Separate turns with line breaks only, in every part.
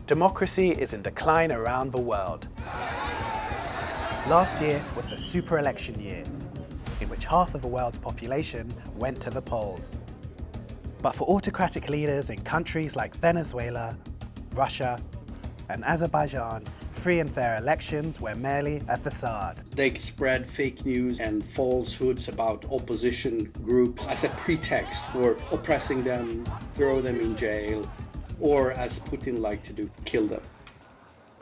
Democracy is in decline around the world. Last year was the super election year, in which half of the world's population went to the polls. But for autocratic leaders in countries like Venezuela, Russia, and Azerbaijan, free and fair elections were merely a facade.
They spread fake news and falsehoods about opposition groups as a pretext for oppressing them, throw them in jail, or as Putin liked to do, kill them.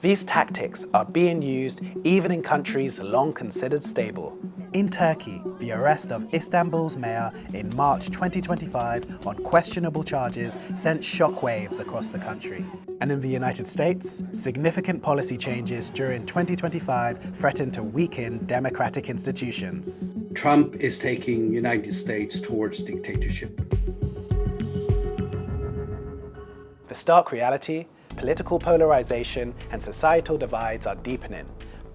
These tactics are being used even in countries long considered stable. In Turkey, the arrest of Istanbul's mayor in March 2025 on questionable charges sent shockwaves across the country. And in the United States, significant policy changes during 2025 threatened to weaken democratic institutions.
Trump is taking the United States towards dictatorship.
The stark reality, political polarization and societal divides are deepening.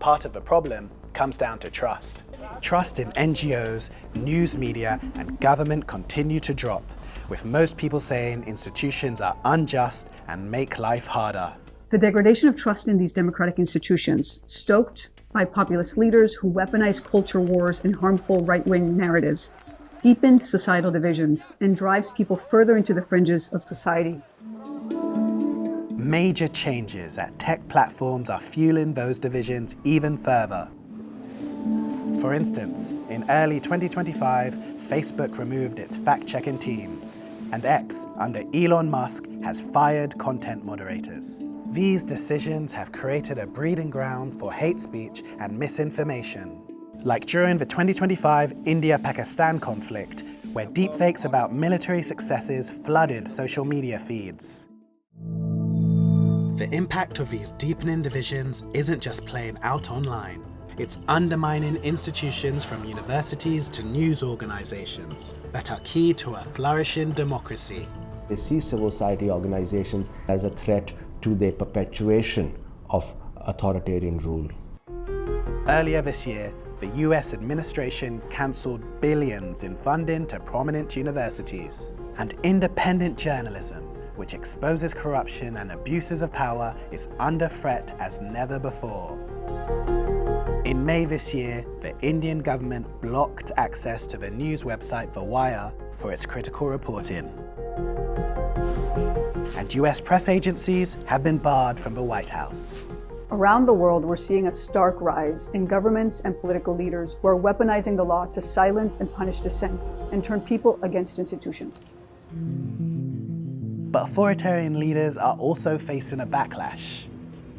Part of the problem comes down to trust. Trust in NGOs, news media, and government continue to drop, with most people saying institutions are unjust and make life harder.
The degradation of trust in these democratic institutions, stoked by populist leaders who weaponize culture wars and harmful right-wing narratives, deepens societal divisions and drives people further into the fringes of society.
Major changes at tech platforms are fueling those divisions even further. For instance, in early 2025, Facebook removed its fact-checking teams, and X, under Elon Musk, has fired content moderators. These decisions have created a breeding ground for hate speech and misinformation. Like during the 2025 India-Pakistan conflict, where deepfakes about military successes flooded social media feeds. The impact of these deepening divisions isn't just playing out online. It's undermining institutions from universities to news organizations that are key to a flourishing democracy.
They see civil society organizations as a threat to the perpetuation of authoritarian rule.
Earlier this year, the US administration cancelled billions in funding to prominent universities. And independent journalism, which exposes corruption and abuses of power, is under threat as never before. In May this year, the Indian government blocked access to the news website The Wire for its critical reporting. And US press agencies have been barred from the White House.
Around the world, we're seeing a stark rise in governments and political leaders who are weaponizing the law to silence and punish dissent and turn people against institutions.
But authoritarian leaders are also facing a backlash.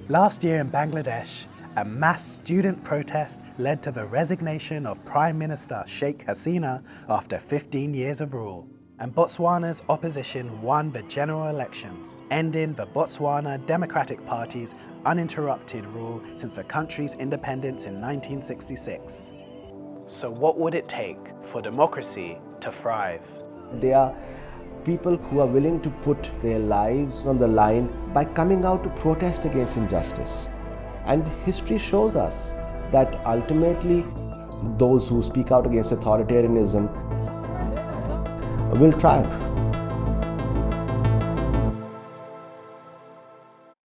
Last year in Bangladesh, a mass student protest led to the resignation of Prime Minister Sheikh Hasina after 15 years of rule. And Botswana's opposition won the general elections, ending the Botswana Democratic Party's uninterrupted rule since the country's independence in 1966. So what would it take for democracy to thrive?
They are people who are willing to put their lives on the line by coming out to protest against injustice. And history shows us that ultimately those who speak out against authoritarianism will triumph.